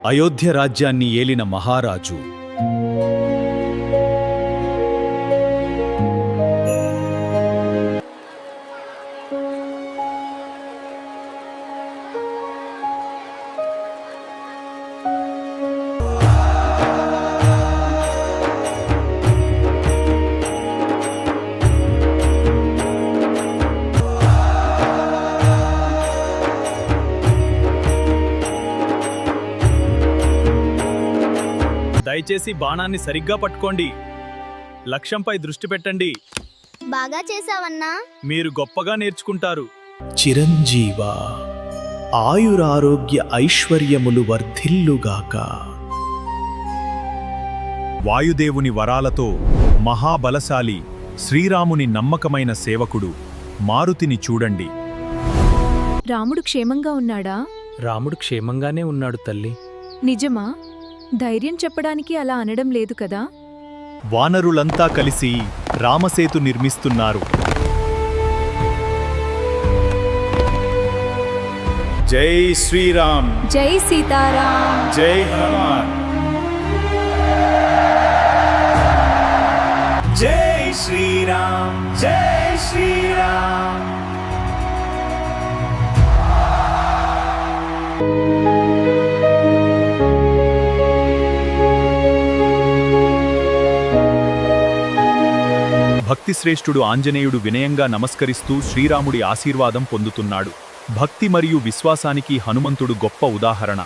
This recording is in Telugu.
అయోధ్య రాజ్యాన్ని ఏలిన మహారాజు. దయచేసి బాణాన్ని సరిగ్గా పట్టుకోండి. లక్ష్యంపై దృష్టి పెట్టండి. బాగా చేశావన్నా. మీరు గొప్పగా నేర్చుకుంటారు. చిరంజీవ, ఆయురారోగ్య ఐశ్వర్యములు వర్ధిల్లుగాక. వాయుదేవుని వరాలతో మహాబలశాలి శ్రీరాముని నమ్మకమైన సేవకుడు మారుతిని చూడండి. రాముడు క్షేమంగా ఉన్నాడా? రాముడు క్షేమంగానే ఉన్నాడు తల్లి. నిజమా? ధైర్యం చెప్పడానికి అలా అనడం లేదు కదా. వానరులంతా కలిసి రామసేతు నిర్మిస్తున్నారు. జై శ్రీరామ్, జై సీతారాం. జై హనుమాన్. జై శ్రీరామ్, జై శ్రీరామ్. భక్తిశ్రేష్ఠుడు ఆంజనేయుడు వినయంగా నమస్కరిస్తూ శ్రీరాముడి ఆశీర్వాదం పొందుతున్నాడు. భక్తి మరియు విశ్వాసానికి హనుమంతుడు గొప్ప ఉదాహరణ.